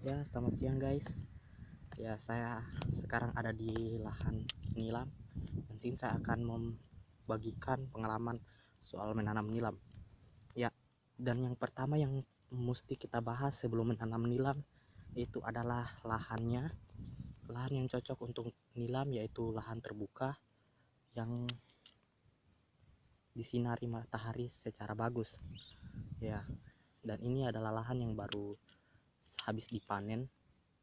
Ya, selamat siang guys. Ya, saya sekarang ada di lahan nilam. Nanti saya akan membagikan pengalaman soal menanam nilam. Ya, dan yang pertama yang mesti kita bahas sebelum menanam nilam itu adalah lahannya. Lahan yang cocok untuk nilam yaitu lahan terbuka yang disinari matahari secara bagus. Ya, dan ini adalah lahan yang baru habis dipanen.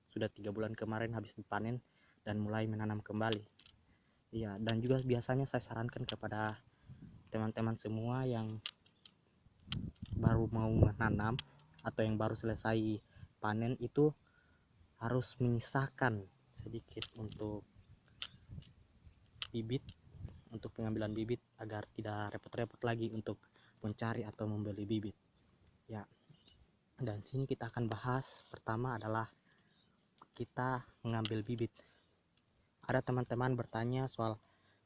Sudah 3 bulan kemarin habis dipanen dan mulai menanam kembali. Iya, dan juga biasanya saya sarankan kepada teman-teman semua yang baru mau menanam atau yang baru selesai panen itu harus menyisakan sedikit untuk bibit, untuk pengambilan bibit agar tidak repot-repot lagi untuk mencari atau membeli bibit. Ya, dan sini kita akan bahas pertama adalah kita mengambil bibit. Ada teman-teman bertanya soal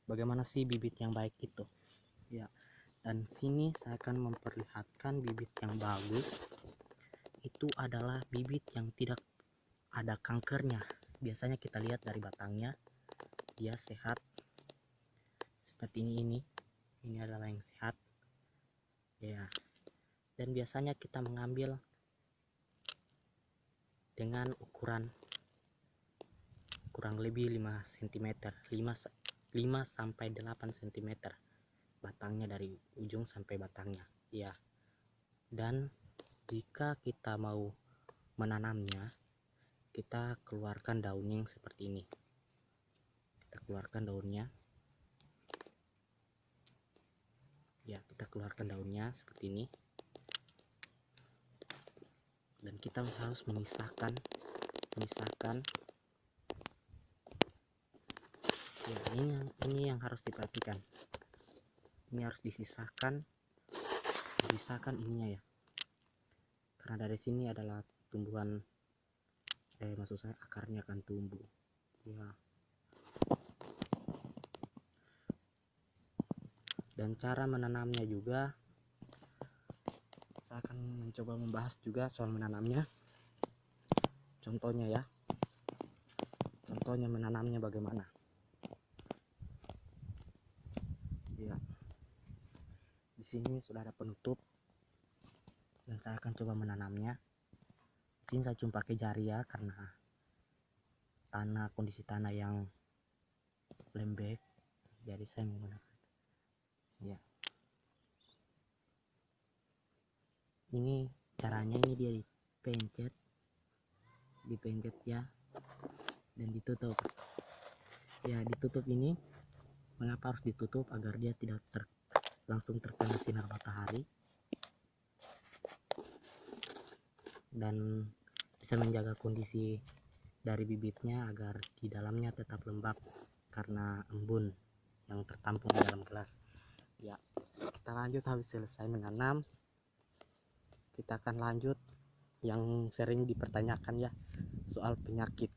bagaimana sih bibit yang baik itu. Ya, dan sini saya akan memperlihatkan bibit yang bagus itu adalah bibit yang tidak ada kankernya. Biasanya kita lihat dari batangnya dia sehat seperti ini adalah yang sehat ya. Dan biasanya kita mengambil dengan ukuran kurang lebih 5 cm 5 sampai 8 cm batangnya dari ujung sampai batangnya ya. Dan jika kita mau menanamnya, kita keluarkan daunnya seperti ini. Kita keluarkan daunnya ya, kita keluarkan daunnya seperti ini. Dan kita harus memisahkan ya, ini yang harus diperhatikan. Ini harus dipisahkan ininya ya, karena dari sini adalah tumbuhan maksud saya akarnya akan tumbuh ya. Dan cara menanamnya juga saya akan mencoba membahas juga soal menanamnya. Contohnya menanamnya bagaimana ya. Di sini sudah ada penutup dan saya akan coba menanamnya. Di sini saya cuma pakai jari ya, karena kondisi tanah yang lembek, jadi saya menggunakan ya. Ini caranya, ini dia dipencet ya, dan ditutup ya. Ditutup ini mengapa harus ditutup? Agar dia tidak langsung terkena sinar matahari dan bisa menjaga kondisi dari bibitnya agar di dalamnya tetap lembab karena embun yang tertampung di dalam gelas ya. Kita lanjut, habis selesai menanam kita akan lanjut yang sering dipertanyakan ya, soal penyakit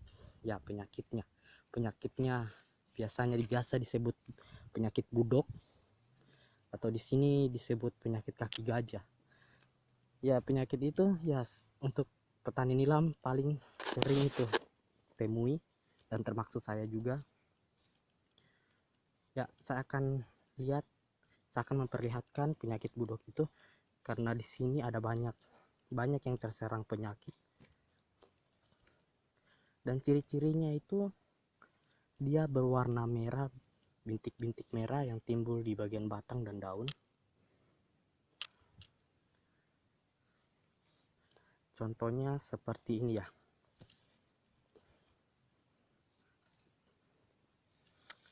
ya. Penyakitnya biasa disebut penyakit budok atau di sini disebut penyakit kaki gajah ya. Penyakit itu ya untuk petani nilam paling sering itu temui dan termasuk saya juga ya. Saya akan memperlihatkan penyakit budok itu karena di sini ada banyak yang terserang penyakit. Dan ciri-cirinya itu dia berwarna merah, bintik-bintik merah yang timbul di bagian batang dan daun. Contohnya seperti ini ya.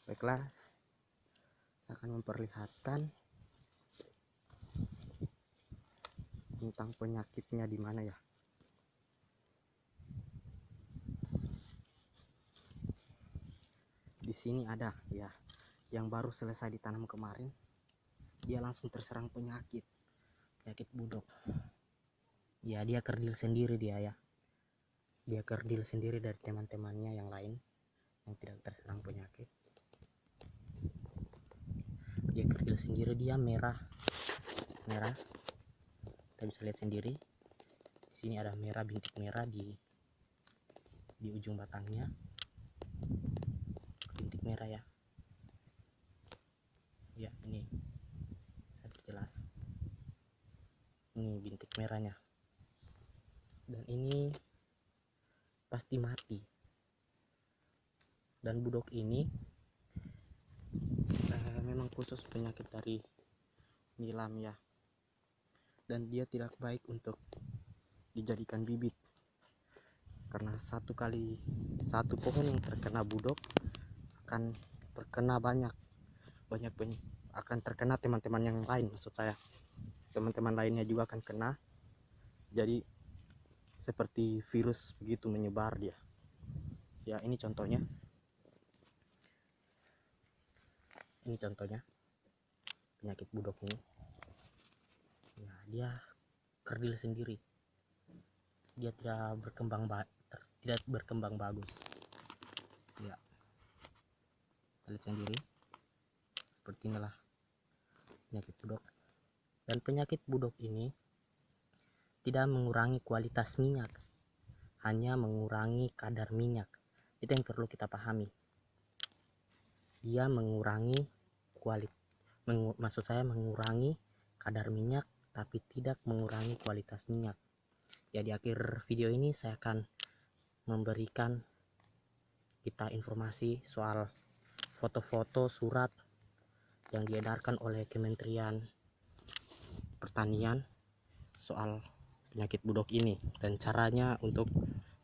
Baiklah, saya akan memperlihatkan tentang penyakitnya di mana ya. Di sini ada ya, yang baru selesai ditanam kemarin, dia langsung terserang penyakit budok. Ya, dia kerdil sendiri dia ya. Dia kerdil sendiri dari teman-temannya yang lain yang tidak terserang penyakit. Dia kerdil sendiri, dia merah. Kita bisa lihat sendiri. Di sini ada merah, bintik merah di di ujung batangnya, bintik merah ya. Ya, ini saya perjelas. Ini bintik merahnya. Dan ini pasti mati. Dan budok ini memang khusus penyakit dari nilam ya. Dan dia tidak baik untuk dijadikan bibit. Karena satu pohon yang terkena budok akan terkena banyak akan terkena teman-teman yang lain, maksud saya teman-teman lainnya juga akan kena. Jadi seperti virus begitu menyebar dia ya. Ini contohnya penyakit budok ini ya. Dia kerdil sendiri, dia tidak berkembang bagus ya. Lihat sendiri, seperti inilah penyakit budok. Dan penyakit budok ini tidak mengurangi kualitas minyak, hanya mengurangi kadar minyak. Itu yang perlu kita pahami. Dia mengurangi mengurangi kadar minyak, tapi tidak mengurangi kualitas minyak. Ya, di akhir video ini saya akan memberikan kita informasi soal foto-foto surat yang diedarkan oleh Kementerian Pertanian soal penyakit budok ini dan caranya untuk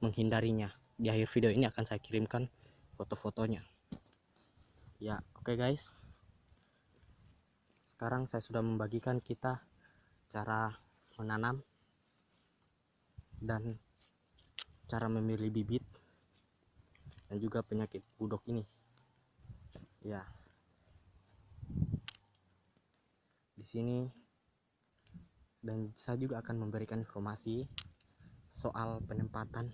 menghindarinya. Di akhir video ini akan saya kirimkan foto-fotonya ya. Oke guys, sekarang saya sudah membagikan kita cara menanam dan cara memilih bibit dan juga penyakit budok ini ya. Di sini, dan saya juga akan memberikan informasi soal penempatan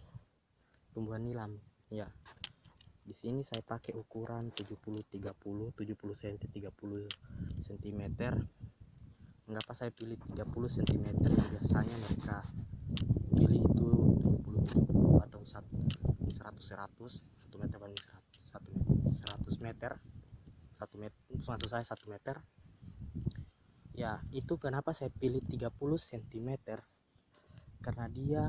tumbuhan nilam ya. Di sini saya pakai ukuran 70 30, 70 cm 30 cm. Mengapa saya pilih 30 cm yang biasanya mereka pilih itu 70 atau 100 1 meter banding 100 meter, 1 meter maksud saya 1 meter ya. Itu kenapa saya pilih 30 cm, karena dia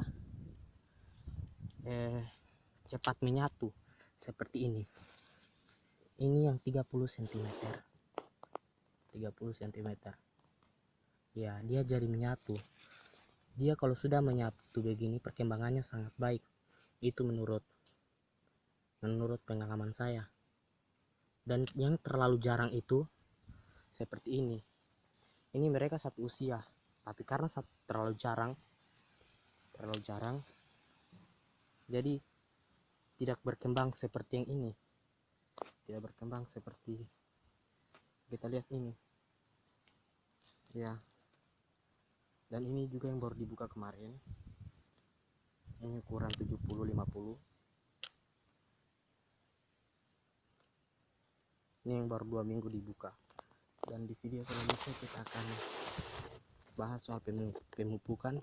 cepat menyatu seperti ini yang 30 cm ya. Dia jadi menyatu. Dia kalau sudah menyatu begini perkembangannya sangat baik. Itu menurut pengalaman saya. Dan yang terlalu jarang itu seperti ini mereka satu usia, tapi karena terlalu jarang jadi tidak berkembang seperti yang ini, tidak berkembang seperti kita lihat ini ya. Dan ini juga yang baru dibuka kemarin, ini ukuran 70-50. Ini yang baru 2 minggu dibuka. Dan di video selanjutnya kita akan bahas soal pemupukan.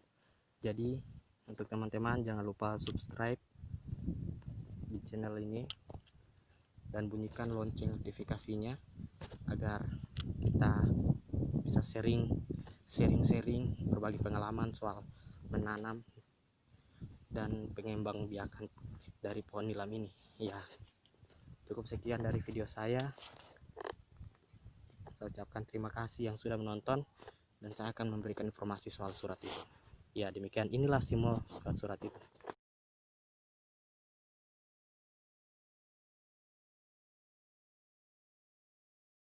Jadi untuk teman-teman jangan lupa subscribe di channel ini dan bunyikan lonceng notifikasinya agar kita bisa sharing berbagi pengalaman soal menanam dan pengembangbiakan dari pohon nilam ini ya. Cukup sekian dari video saya. Saya ucapkan terima kasih yang sudah menonton, dan saya akan memberikan informasi soal surat itu ya. Demikian, inilah simbol surat itu.